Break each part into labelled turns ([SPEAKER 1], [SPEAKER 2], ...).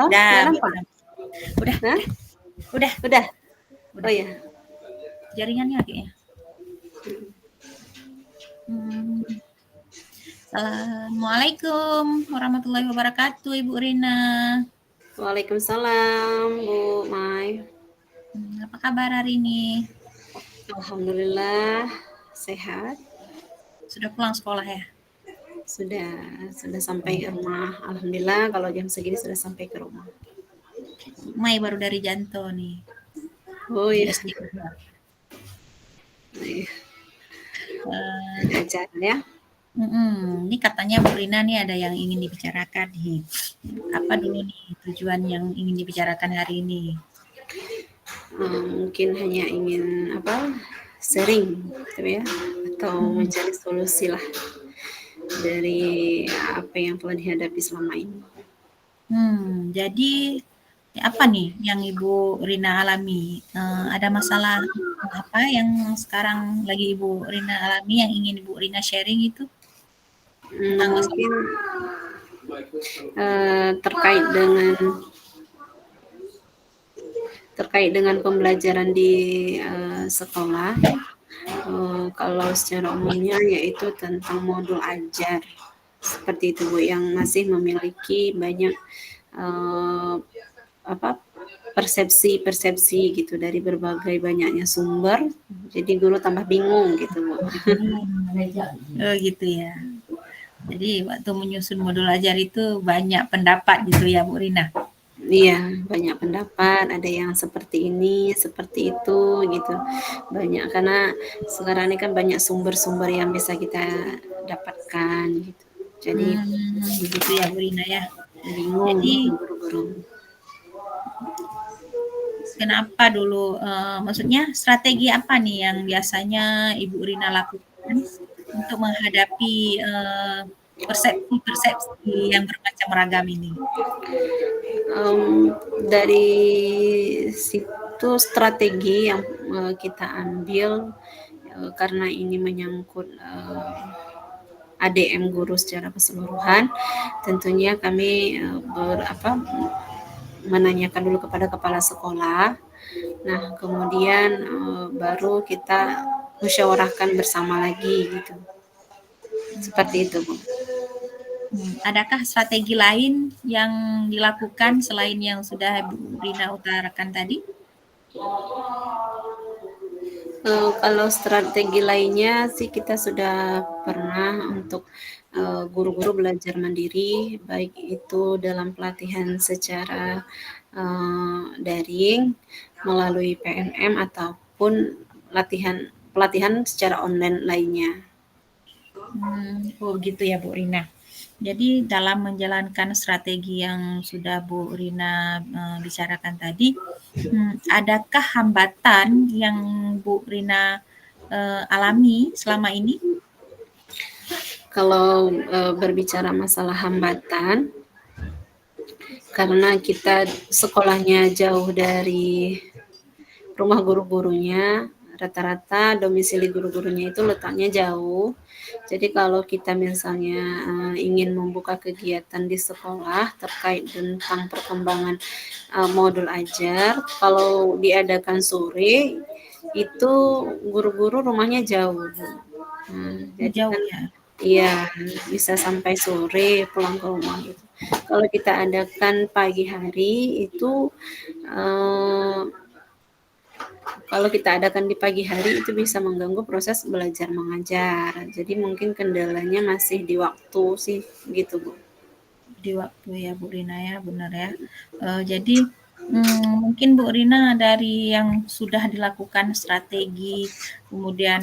[SPEAKER 1] Toh,
[SPEAKER 2] Udah,
[SPEAKER 1] udah
[SPEAKER 2] Bu
[SPEAKER 1] nampak?
[SPEAKER 2] Rina. Udah,
[SPEAKER 1] Hah?
[SPEAKER 2] udah,
[SPEAKER 1] Udah? Oh
[SPEAKER 2] udah.
[SPEAKER 1] ya.
[SPEAKER 2] Jaringannya kayaknya. Hmm. Assalamualaikum warahmatullahi wabarakatuh, Ibu Rina.
[SPEAKER 1] Waalaikumsalam, Bu Mai.
[SPEAKER 2] Apa kabar hari ini?
[SPEAKER 1] Alhamdulillah sehat.
[SPEAKER 2] Sudah pulang sekolah ya?
[SPEAKER 1] Sudah sampai ke rumah. Alhamdulillah kalau jam segini sudah sampai ke rumah.
[SPEAKER 2] Mai baru dari Janto nih,
[SPEAKER 1] Oh
[SPEAKER 2] di
[SPEAKER 1] ya,
[SPEAKER 2] SD 2. Eh,
[SPEAKER 1] ajar ya.
[SPEAKER 2] Ini katanya Bu Rina nih ada yang ingin dibicarakan nih. Apa dulu nih tujuan yang ingin dibicarakan hari ini?
[SPEAKER 1] Mungkin hanya ingin sharing gitu ya, atau
[SPEAKER 2] Mm-mm.
[SPEAKER 1] mencari solusi lah dari apa yang telah dihadapi selama ini.
[SPEAKER 2] Jadi apa nih yang Ibu Rina alami? Ada masalah apa yang sekarang lagi Ibu Rina alami yang ingin Ibu Rina sharing itu tentang masalah?
[SPEAKER 1] Mungkin terkait dengan pembelajaran di sekolah. Kalau secara umumnya yaitu tentang modul ajar seperti itu, Bu, yang masih memiliki banyak uh, apa persepsi gitu dari berbagai banyaknya sumber, jadi guru tambah bingung gitu, Bu.
[SPEAKER 2] Oh gitu ya. Jadi waktu menyusun modul ajar itu banyak pendapat gitu ya Bu Rina?
[SPEAKER 1] Iya, banyak pendapat, ada yang seperti ini, seperti itu gitu. Banyak, karena sekarang ini kan banyak sumber-sumber yang bisa kita dapatkan gitu. Jadi
[SPEAKER 2] Begitu ya Bu Rina ya.
[SPEAKER 1] bingung
[SPEAKER 2] Jadi
[SPEAKER 1] gitu guru-guru.
[SPEAKER 2] kenapa dulu, maksudnya strategi apa nih yang biasanya Ibu Rina lakukan untuk menghadapi, persepsi-persepsi yang bermacam ragam ini?
[SPEAKER 1] Dari situ strategi yang kita ambil, karena ini menyangkut ADM guru secara keseluruhan, tentunya kami menanyakan dulu kepada kepala sekolah. Nah, kemudian baru kita musyawarahkan bersama lagi gitu. Seperti itu, Bu.
[SPEAKER 2] Adakah strategi lain yang dilakukan selain yang sudah Bu Rina utarakan tadi?
[SPEAKER 1] Kalau strategi lainnya sih kita sudah pernah untuk guru-guru belajar mandiri, baik itu dalam pelatihan secara daring melalui PMM ataupun pelatihan secara online lainnya.
[SPEAKER 2] Oh gitu ya Bu Rina. Jadi dalam menjalankan strategi yang sudah Bu Rina bicarakan tadi, adakah hambatan yang Bu Rina alami selama ini?
[SPEAKER 1] Kalau berbicara masalah hambatan, karena kita sekolahnya jauh dari rumah guru-gurunya, rata-rata domisili guru-gurunya itu letaknya jauh. Jadi kalau kita misalnya ingin membuka kegiatan di sekolah terkait tentang perkembangan modul ajar, kalau diadakan sore itu guru-guru rumahnya jauh. Jadi
[SPEAKER 2] Jauh
[SPEAKER 1] kan
[SPEAKER 2] ya.
[SPEAKER 1] iya, bisa sampai sore pulang ke rumah gitu. Kalau kita adakan pagi hari itu eh, kalau kita adakan di pagi hari itu bisa mengganggu proses belajar mengajar. Jadi mungkin kendalanya masih di waktu sih gitu, Bu.
[SPEAKER 2] Di waktu ya Bu Rina ya, benar ya. Jadi mungkin Bu Rina dari yang sudah dilakukan strategi, kemudian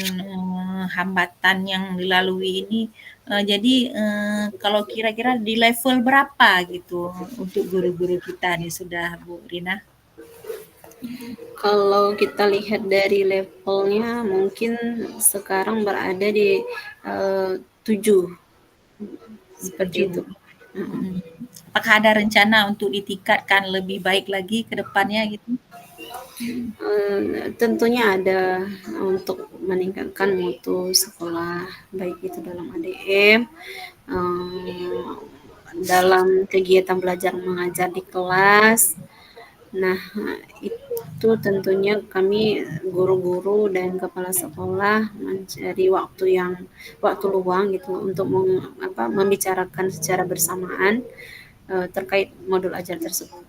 [SPEAKER 2] hambatan yang dilalui ini, jadi kalau kira-kira di level berapa gitu untuk guru-guru kita nih sudah Bu Rina?
[SPEAKER 1] Kalau kita lihat dari levelnya mungkin sekarang berada di 7 seperti
[SPEAKER 2] 7.
[SPEAKER 1] itu.
[SPEAKER 2] Mhm. Apakah ada rencana untuk ditingkatkan lebih baik lagi ke depannya gitu?
[SPEAKER 1] Tentunya ada untuk meningkatkan mutu sekolah, baik itu dalam ADM, dalam kegiatan belajar mengajar di kelas. Nah, itu tentunya kami guru-guru dan kepala sekolah mencari waktu luang gitu untuk membicarakan secara bersamaan terkait modul ajar tersebut.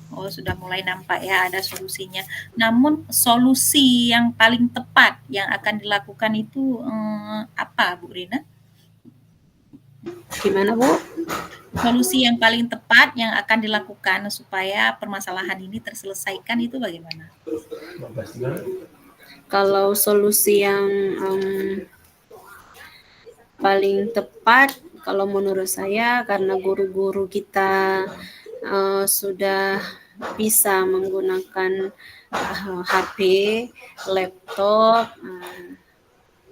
[SPEAKER 2] Oh, sudah mulai nampak ya ada solusinya. Namun solusi yang paling tepat yang akan dilakukan itu apa, Bu Rina?
[SPEAKER 1] Gimana, Bu?
[SPEAKER 2] Solusi yang paling tepat yang akan dilakukan supaya permasalahan ini terselesaikan itu bagaimana?
[SPEAKER 1] Kalau solusi yang paling tepat kalau menurut saya karena guru-guru kita sudah bisa menggunakan HP, laptop,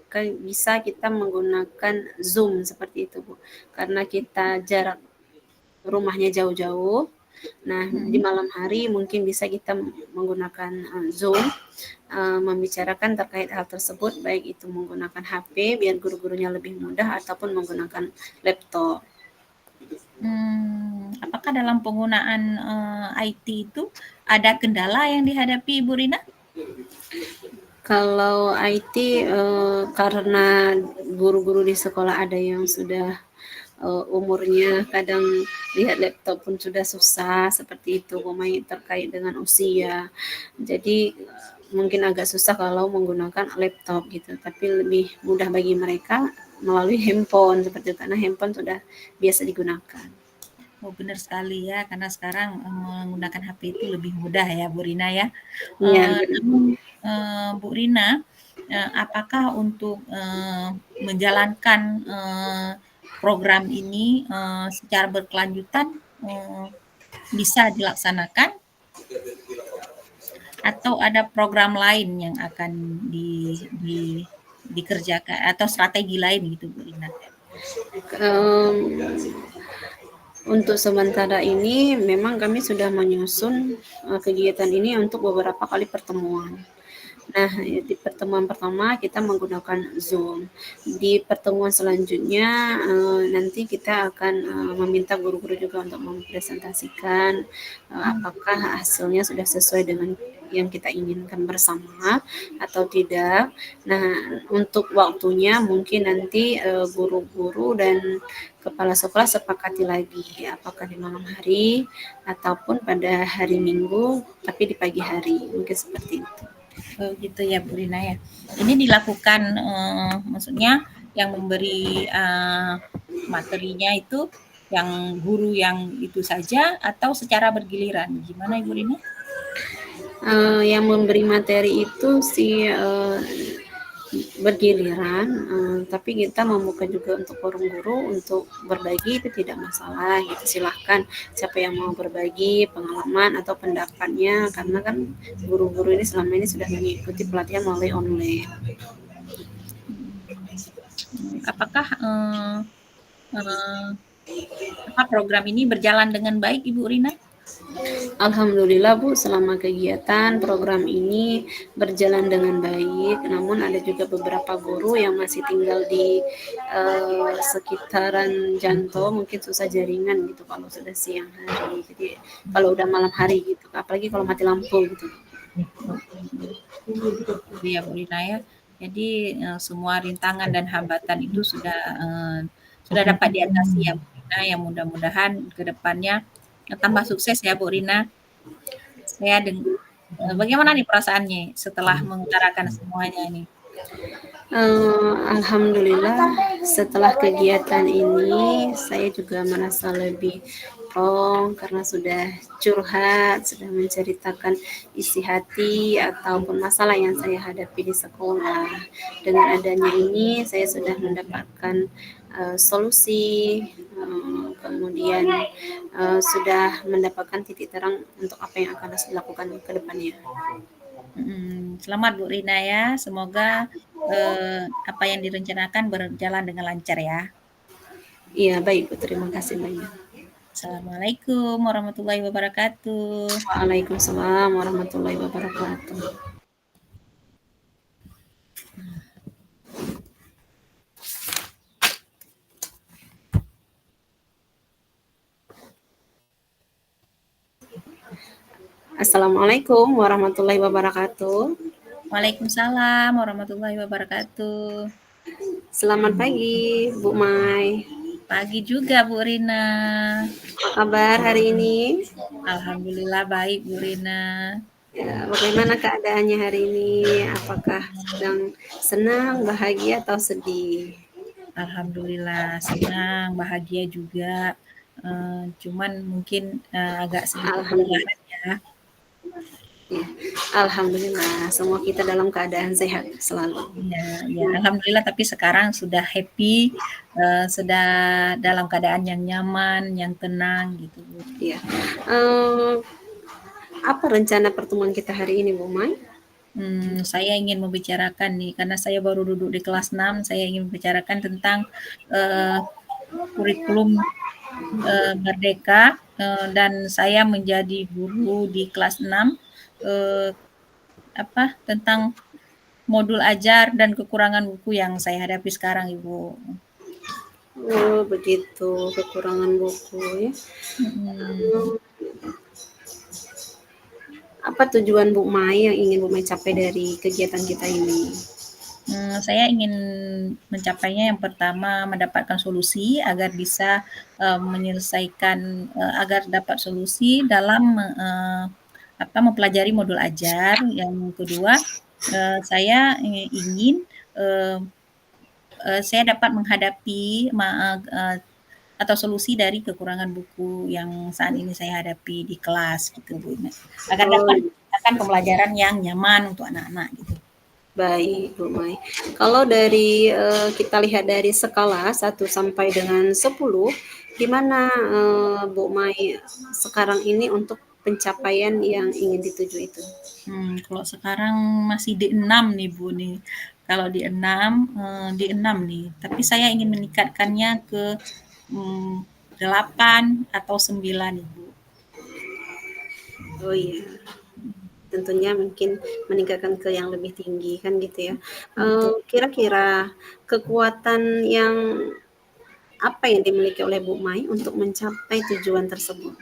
[SPEAKER 1] kan bisa kita menggunakan Zoom seperti itu, Bu. Karena kita jarak rumahnya jauh-jauh. Nah, di malam hari mungkin bisa kita menggunakan Zoom, membicarakan terkait hal tersebut, baik itu menggunakan HP biar guru-gurunya lebih mudah ataupun menggunakan laptop.
[SPEAKER 2] Apakah dalam penggunaan IT itu ada kendala yang dihadapi Ibu Rina?
[SPEAKER 1] Kalau IT karena guru-guru di sekolah ada yang sudah umurnya kadang lihat laptop pun sudah susah seperti itu, pemain terkait dengan usia. Jadi mungkin agak susah kalau menggunakan laptop gitu, tapi lebih mudah bagi mereka melalui handphone seperti itu karena handphone sudah biasa digunakan.
[SPEAKER 2] Oh, benar sekali ya, karena sekarang menggunakan HP itu lebih mudah ya, Bu Rina ya.
[SPEAKER 1] Iya,
[SPEAKER 2] Namun Bu Rina, apakah untuk menjalankan program ini secara berkelanjutan bisa dilaksanakan atau ada program lain yang akan dikerjakan atau strategi lain gitu Bu Rina?
[SPEAKER 1] Untuk sementara ini memang kami sudah menyusun kegiatan ini untuk beberapa kali pertemuan. Nah, di pertemuan pertama kita menggunakan Zoom. Di pertemuan selanjutnya nanti kita akan meminta guru-guru juga untuk mempresentasikan apakah hasilnya sudah sesuai dengan yang kita inginkan bersama atau tidak. Nah, untuk waktunya mungkin nanti guru-guru dan kepala sekolah sepakati lagi apakah di malam hari ataupun pada hari Minggu tapi di pagi hari, mungkin seperti itu.
[SPEAKER 2] Oh gitu ya Bu Rina ya. Ini dilakukan maksudnya yang memberi materinya itu yang guru yang itu saja atau secara bergiliran? Gimana Ibu Rina?
[SPEAKER 1] Yang memberi materi itu bergiliran, tapi kita membuka juga untuk forum guru untuk berbagi itu tidak masalah gitu. Silahkan siapa yang mau berbagi pengalaman atau pendapatnya karena kan guru-guru ini selama ini sudah mengikuti pelatihan melalui online.
[SPEAKER 2] Apakah program ini berjalan dengan baik Ibu Rina?
[SPEAKER 1] Alhamdulillah Bu, selama kegiatan program ini berjalan dengan baik. Namun ada juga beberapa guru yang masih tinggal di sekitaran Janto, mungkin susah jaringan gitu kalau sudah siang hari. Jadi kalau udah malam hari gitu, apalagi kalau mati lampu gitu.
[SPEAKER 2] Iya Bu Rina ya. Jadi semua rintangan dan hambatan itu sudah dapat diatasi ya Bu Rina. Yang mudah-mudahan ke depannya tambah sukses ya Bu Rina. Bagaimana nih perasaannya setelah mengutarakan semuanya ini?
[SPEAKER 1] Alhamdulillah setelah kegiatan ini saya juga merasa lebih plong karena sudah curhat, sudah menceritakan isi hati ataupun masalah yang saya hadapi di sekolah. Dengan adanya ini saya sudah mendapatkan solusi, kemudian sudah mendapatkan titik terang untuk apa yang akan harus dilakukan ke depannya.
[SPEAKER 2] Selamat Bu Rina ya, semoga apa yang direncanakan berjalan dengan lancar ya.
[SPEAKER 1] Iya baik Bu, terima kasih banyak.
[SPEAKER 2] Assalamualaikum warahmatullahi wabarakatuh.
[SPEAKER 1] Waalaikumsalam warahmatullahi wabarakatuh. Assalamualaikum warahmatullahi wabarakatuh.
[SPEAKER 2] Waalaikumsalam warahmatullahi wabarakatuh.
[SPEAKER 1] Selamat pagi, Bu Mai.
[SPEAKER 2] Pagi juga Bu Rina.
[SPEAKER 1] Apa kabar hari ini?
[SPEAKER 2] Alhamdulillah baik Bu Rina.
[SPEAKER 1] Ya, bagaimana keadaannya hari ini? Apakah sedang senang, bahagia, atau sedih?
[SPEAKER 2] Alhamdulillah senang, bahagia juga. Cuman mungkin agak sedikit
[SPEAKER 1] Alhamdulillah.
[SPEAKER 2] kelelahan ya.
[SPEAKER 1] Ya, Alhamdulillah, semua kita dalam keadaan sehat selalu.
[SPEAKER 2] Ya, alhamdulillah tapi sekarang sudah happy, sudah dalam keadaan yang nyaman, yang tenang gitu Bu.
[SPEAKER 1] Ya, eh, apa rencana pertemuan kita hari ini, Bu Mai?
[SPEAKER 2] Saya ingin membicarakan nih, karena saya baru duduk di kelas 6, saya ingin membicarakan tentang uh, kurikulum Merdeka, dan saya menjadi guru di kelas 6, tentang modul ajar dan kekurangan buku yang saya hadapi sekarang, Ibu.
[SPEAKER 1] Oh, begitu, kekurangan buku ya.
[SPEAKER 2] Hmm.
[SPEAKER 1] Apa tujuan Bu Mai yang ingin Bu Mai capai dari kegiatan kita ini?
[SPEAKER 2] Saya ingin mencapainya yang pertama mendapatkan solusi agar bisa menyelesaikan agar dapat solusi dalam mempelajari modul ajar. Yang kedua, saya ingin saya dapat menghadapi atau solusi dari kekurangan buku yang saat ini saya hadapi di kelas gitu Bu. Agar dapat mendapatkan pembelajaran yang nyaman untuk anak-anak gitu.
[SPEAKER 1] Baik, Bu Mai. Kalau dari kita lihat dari skala 1 sampai dengan 10, gimana Bu Mai sekarang ini untuk pencapaian yang ingin dituju itu?
[SPEAKER 2] Kalau sekarang masih di 6 nih Bu nih. Kalau di 6 nih. Tapi saya ingin meningkatkannya ke 8 atau 9 Ibu.
[SPEAKER 1] Oh iya, tentunya mungkin meningkatkan ke yang lebih tinggi kan gitu ya. Kira-kira kekuatan yang apa yang dimiliki oleh Bu Mai untuk mencapai tujuan tersebut?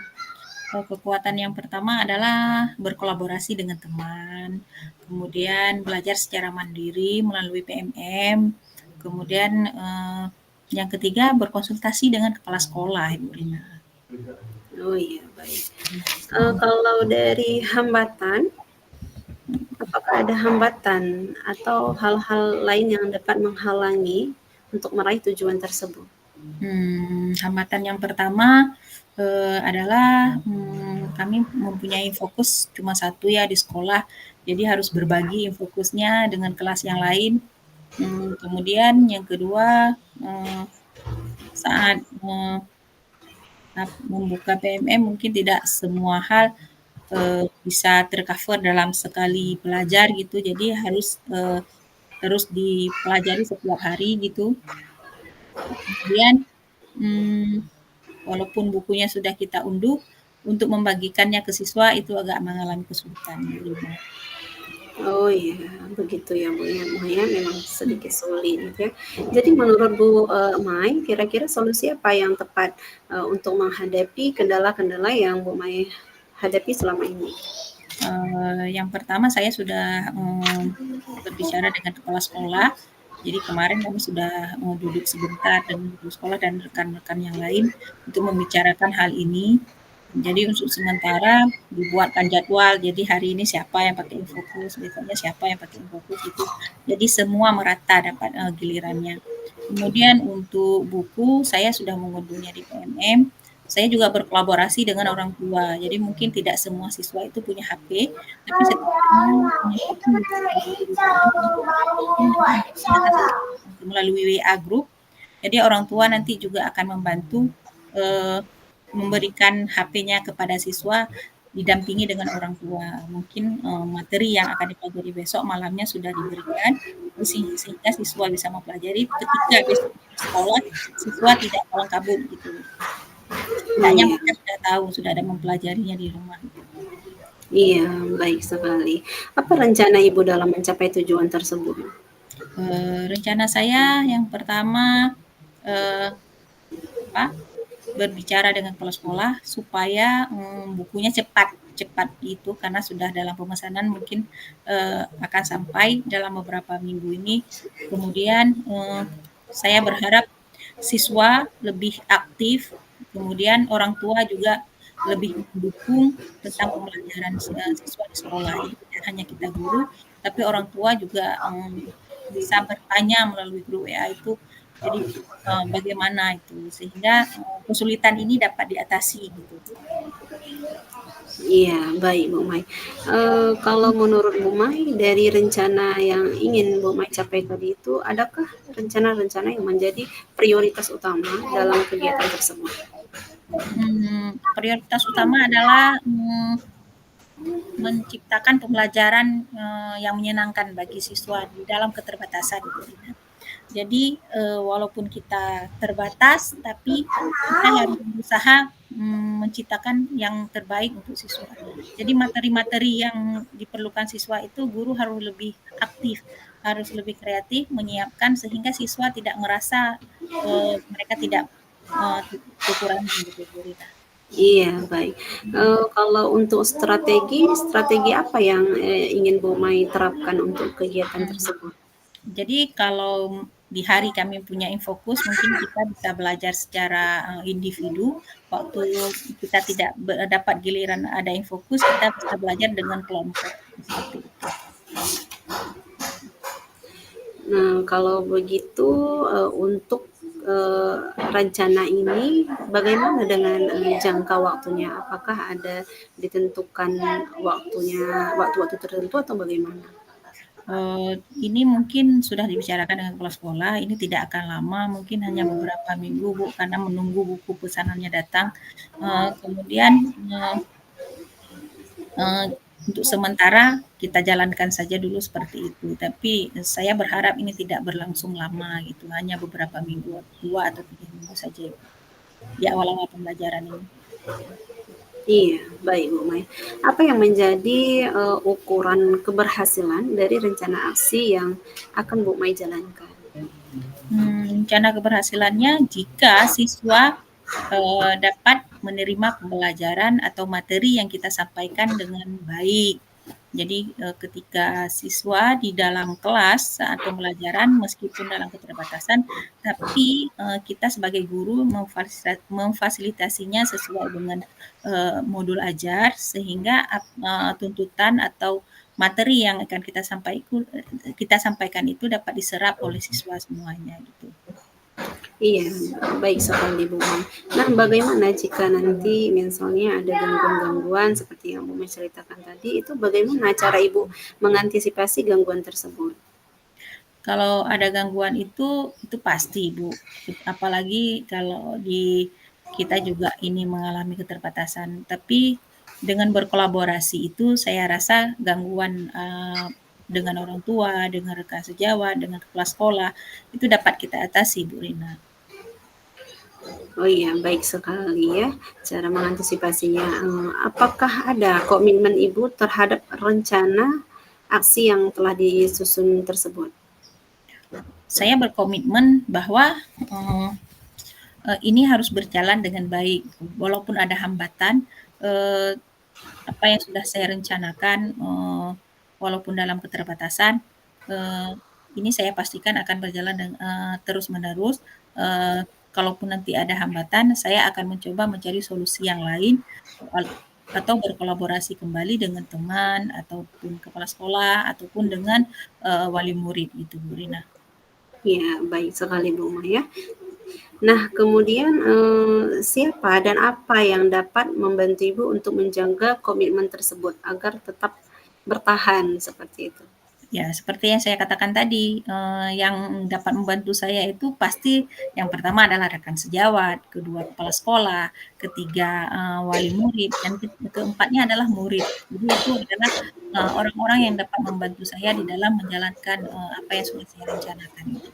[SPEAKER 2] Kekuatan yang pertama adalah berkolaborasi dengan teman, kemudian belajar secara mandiri melalui PMM, kemudian yang ketiga berkonsultasi dengan kepala sekolah, Ibu Rina.
[SPEAKER 1] Oh iya, baik. Kalau dari hambatan, apakah ada hambatan atau hal-hal lain yang dapat menghalangi untuk meraih tujuan tersebut?
[SPEAKER 2] Hambatan yang pertama adalah kami mempunyai fokus cuma satu ya di sekolah, jadi harus berbagi fokusnya dengan kelas yang lain. Kemudian yang kedua, saat membuka PMM mungkin tidak semua hal bisa tercover dalam sekali belajar gitu, jadi harus terus dipelajari setiap hari gitu. Kemudian walaupun bukunya sudah kita unduh, untuk membagikannya ke siswa itu agak mengalami kesulitan.
[SPEAKER 1] Oh iya, begitu ya Bu ya. Mai memang sedikit sulit gitu ya. Jadi menurut Bu Mai, kira-kira solusi apa yang tepat untuk menghadapi kendala-kendala yang Bu Mai hadapi selama ini?
[SPEAKER 2] Yang pertama saya sudah berbicara dengan kepala sekolah. Jadi kemarin kami sudah duduk sebentar dengan kepala sekolah dan rekan-rekan yang lain untuk membicarakan hal ini. Jadi untuk sementara dibuatkan jadwal. Jadi hari ini siapa yang pakai infokus, besoknya siapa yang pakai infokus itu. Jadi semua merata dapat gilirannya. Kemudian untuk buku saya sudah mengunduhnya di PMM. Saya juga berkolaborasi dengan orang tua. Jadi mungkin tidak semua siswa itu punya HP, tapi setidaknya punya buku melalui WA group. Jadi orang tua nanti juga akan membantu memberikan HP-nya kepada siswa didampingi dengan orang tua. Mungkin materi yang akan dipelajari besok malamnya sudah diberikan sehingga siswa bisa mempelajari ketika besok sekolah siswa tidak malang kabur gitu. Setidaknya mereka sudah tahu, sudah ada mempelajarinya di rumah.
[SPEAKER 1] Iya, baik sekali. Apa rencana Ibu dalam mencapai tujuan tersebut?
[SPEAKER 2] Rencana saya yang pertama berbicara dengan kepala sekolah supaya bukunya cepat cepat itu karena sudah dalam pemesanan mungkin akan sampai dalam beberapa minggu ini. Kemudian saya berharap siswa lebih aktif, kemudian orang tua juga lebih mendukung tentang pembelajaran siswa di sekolah. Jadi tidak hanya kita guru, tapi orang tua juga bisa bertanya melalui grup WA itu. Jadi bagaimana itu sehingga kesulitan ini dapat diatasi gitu.
[SPEAKER 1] Iya, baik Bu Mai. Kalau menurut Bu Mai dari rencana yang ingin Bu Mai capai tadi itu, adakah rencana-rencana yang menjadi prioritas utama dalam kegiatan tersebut?
[SPEAKER 2] Prioritas utama adalah menciptakan pembelajaran yang menyenangkan bagi siswa di dalam keterbatasan. Jadi walaupun kita terbatas, tapi kita harus berusaha menciptakan yang terbaik untuk siswa. Jadi materi-materi yang diperlukan siswa itu guru harus lebih aktif, harus lebih kreatif menyiapkan sehingga siswa tidak merasa mereka tidak kekurangan gitu, Bu Rita.
[SPEAKER 1] Iya, baik. Kalau untuk strategi apa yang ingin Bu Mai terapkan untuk kegiatan tersebut?
[SPEAKER 2] Jadi kalau di hari kami punya infokus, mungkin kita bisa belajar secara individu. Waktu kita tidak dapat giliran ada infokus, kita bisa belajar dengan kelompok seperti itu.
[SPEAKER 1] Nah, kalau begitu untuk rencana ini bagaimana dengan jangka waktunya? Apakah ada ditentukan waktu-waktu tertentu atau bagaimana?
[SPEAKER 2] Ini mungkin sudah dibicarakan dengan kepala sekolah, ini tidak akan lama, mungkin hanya beberapa minggu, Bu, karena menunggu buku pesanannya datang. Kemudian untuk sementara kita jalankan saja dulu seperti itu. Tapi saya berharap ini tidak berlangsung lama gitu, hanya beberapa minggu, 2 atau 3 minggu saja di awal-awal pembelajaran ini.
[SPEAKER 1] Iya, baik Bu Mai. Apa yang menjadi ukuran keberhasilan dari rencana aksi yang akan Bu Mai jalankan?
[SPEAKER 2] Rencana keberhasilannya jika siswa dapat menerima pembelajaran atau materi yang kita sampaikan dengan baik. Jadi ketika siswa di dalam kelas saat pembelajaran meskipun dalam keterbatasan, tapi kita sebagai guru memfasilitasinya sesuai dengan modul ajar sehingga tuntutan atau materi yang akan kita sampaikan itu dapat diserap oleh siswa semuanya gitu.
[SPEAKER 1] Iya, baik sekali Bu Mai. Nah, bagaimana jika nanti misalnya ada gangguan-gangguan seperti yang Bu Mai ceritakan tadi, itu bagaimana cara Ibu mengantisipasi gangguan tersebut?
[SPEAKER 2] Kalau ada gangguan itu pasti Bu. Apalagi kalau kita juga ini mengalami keterbatasan. Tapi dengan berkolaborasi itu saya rasa gangguan dengan orang tua, dengan rekan sejawat, dengan kepala sekolah itu dapat kita atasi Bu Rina.
[SPEAKER 1] Oh iya, baik sekali ya cara mengantisipasinya. Apakah ada komitmen Ibu terhadap rencana aksi yang telah disusun tersebut?
[SPEAKER 2] Saya berkomitmen bahwa ini harus berjalan dengan baik. Walaupun ada hambatan, apa yang sudah saya rencanakan, walaupun dalam keterbatasan, ini saya pastikan akan berjalan terus-menerus. Kalaupun nanti ada hambatan, saya akan mencoba mencari solusi yang lain atau berkolaborasi kembali dengan teman ataupun kepala sekolah ataupun dengan wali murid gitu, Bu Rina.
[SPEAKER 1] Ya, baik sekali Bu Maya. Nah, kemudian siapa dan apa yang dapat membantu Ibu untuk menjaga komitmen tersebut agar tetap bertahan seperti itu?
[SPEAKER 2] Ya, seperti yang saya katakan tadi, yang dapat membantu saya itu pasti yang pertama adalah rekan sejawat, kedua kepala sekolah, ketiga wali murid, dan keempatnya adalah murid. Jadi itu adalah orang-orang yang dapat membantu saya di dalam menjalankan apa yang sudah saya rencanakan itu.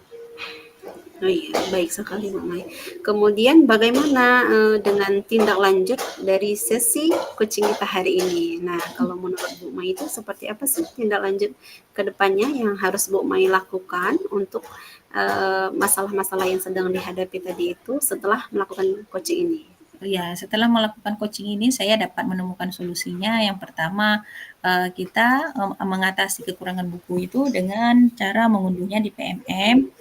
[SPEAKER 1] Oh iya, baik sekali Bu Mai. Kemudian bagaimana dengan tindak lanjut dari sesi coaching kita hari ini? Nah, kalau menurut Bu Mai itu seperti apa sih tindak lanjut ke depannya yang harus Bu Mai lakukan untuk masalah-masalah yang sedang dihadapi tadi itu setelah melakukan coaching ini?
[SPEAKER 2] Ya, setelah melakukan coaching ini saya dapat menemukan solusinya. Yang pertama, kita, mengatasi kekurangan buku itu dengan cara mengunduhnya di PMM.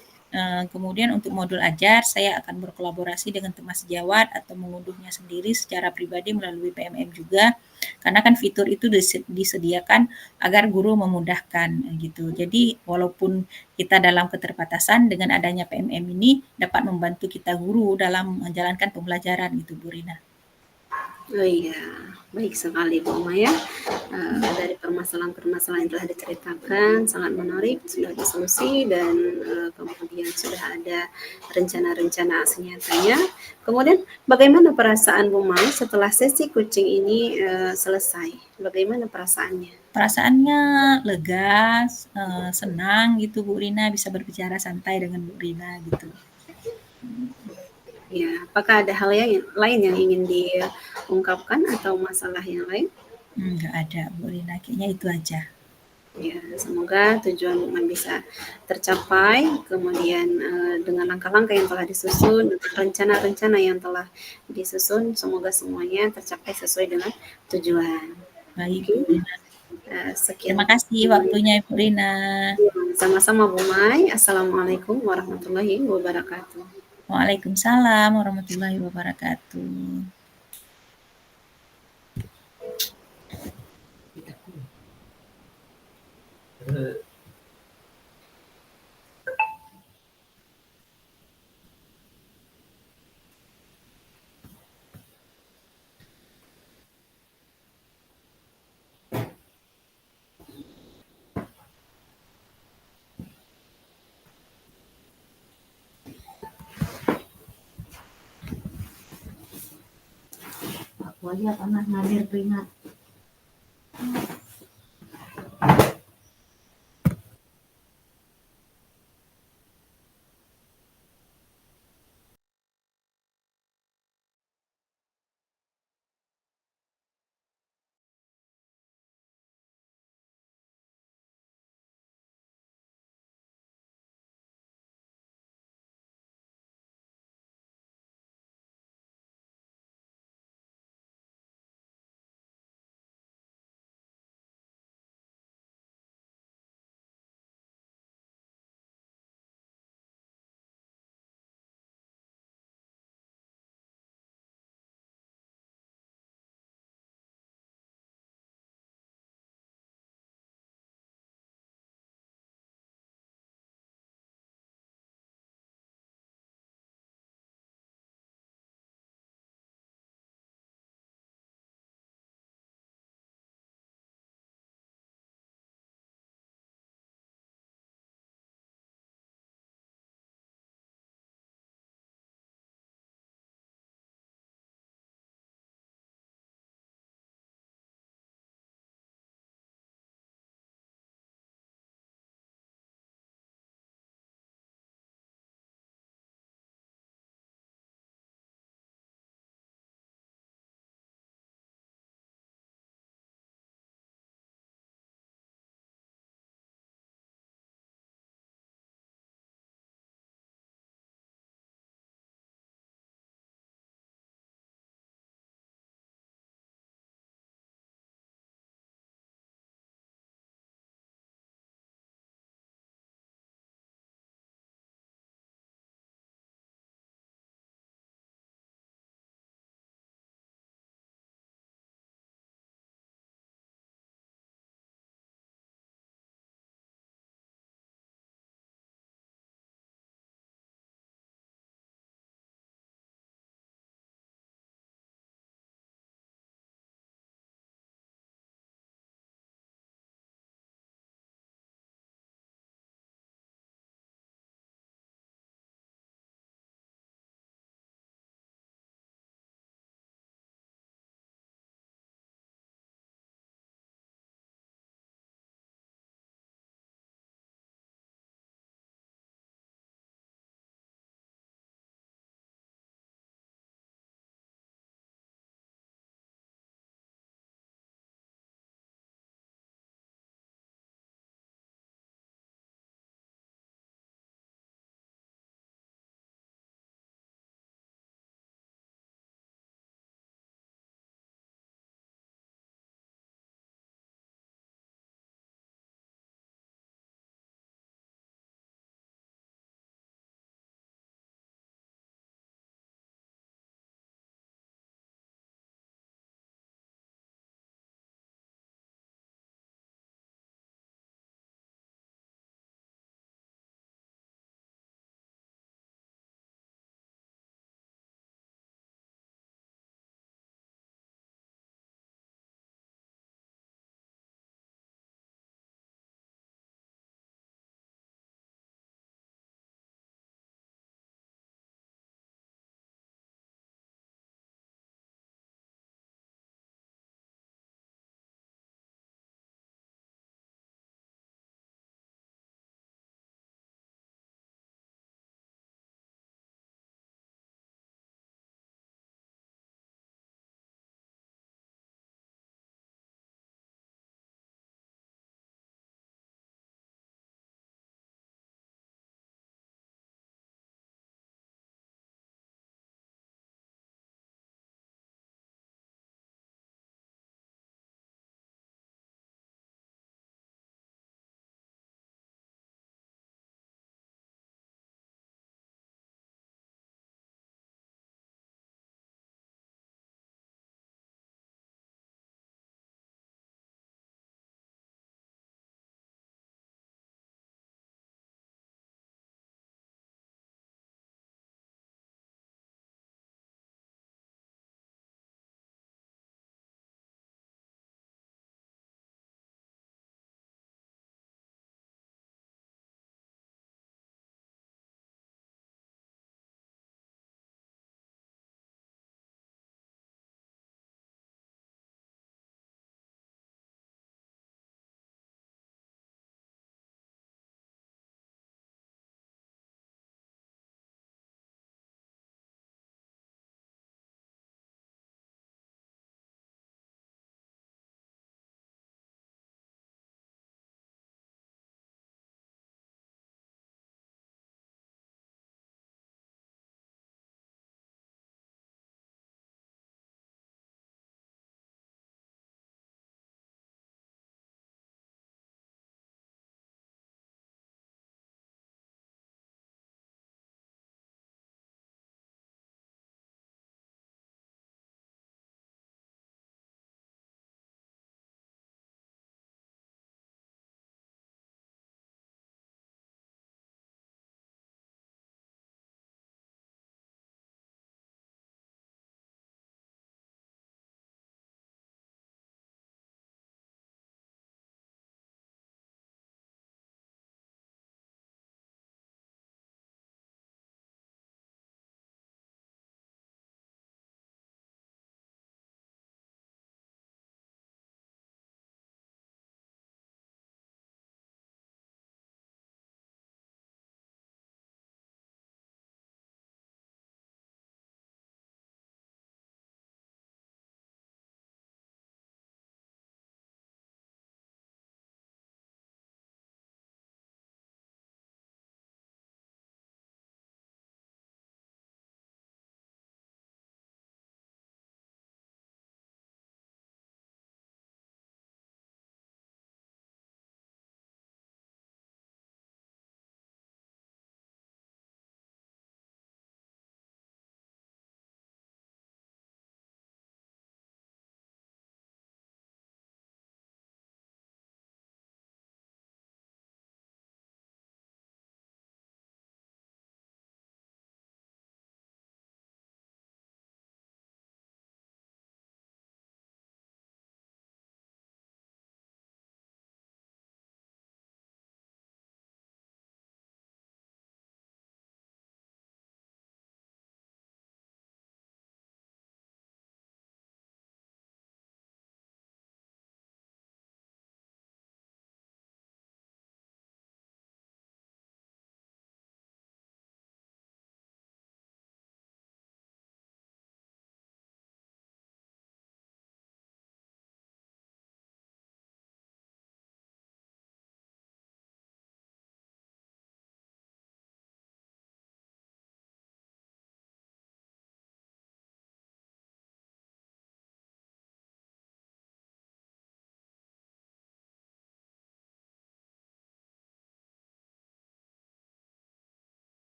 [SPEAKER 2] Kemudian untuk modul ajar saya akan berkolaborasi dengan teman sejawat atau mengunduhnya sendiri secara pribadi melalui PMM juga. Karena kan fitur itu disediakan agar guru memudahkan, gitu. Jadi walaupun kita dalam keterbatasan, dengan adanya PMM ini dapat membantu kita guru dalam menjalankan pembelajaran gitu, Bu Rina.
[SPEAKER 1] Oh iya, baik sekali Bu Maya. Dari permasalahan-permasalahan yang telah diceritakan sangat menarik, sudah ada solusi dan kemudian sudah ada rencana-rencana aksi nyatanya. Kemudian bagaimana perasaan Bu Maya setelah sesi coaching ini selesai? Bagaimana perasaannya?
[SPEAKER 2] Perasaannya lega, senang gitu Bu Rina, bisa berbicara santai dengan Bu Rina gitu.
[SPEAKER 1] Ya, apakah ada hal yang lain yang ingin diungkapkan atau masalah yang lain?
[SPEAKER 2] Nggak ada Bu Rina, kayaknya itu aja.
[SPEAKER 1] Ya, semoga tujuan Lukman bisa tercapai, kemudian dengan langkah-langkah yang telah disusun, rencana-rencana yang telah disusun, semoga semuanya tercapai sesuai dengan tujuan.
[SPEAKER 2] Baik
[SPEAKER 1] Oke,
[SPEAKER 2] Bu Rina.
[SPEAKER 1] sekian.
[SPEAKER 2] Terima kasih waktunya Ibu Rina.
[SPEAKER 1] Sama-sama Bu Mai. Assalamualaikum warahmatullahi wabarakatuh.
[SPEAKER 2] Waalaikumsalam warahmatullahi wabarakatuh. Aku aja pernah ngalir keringat.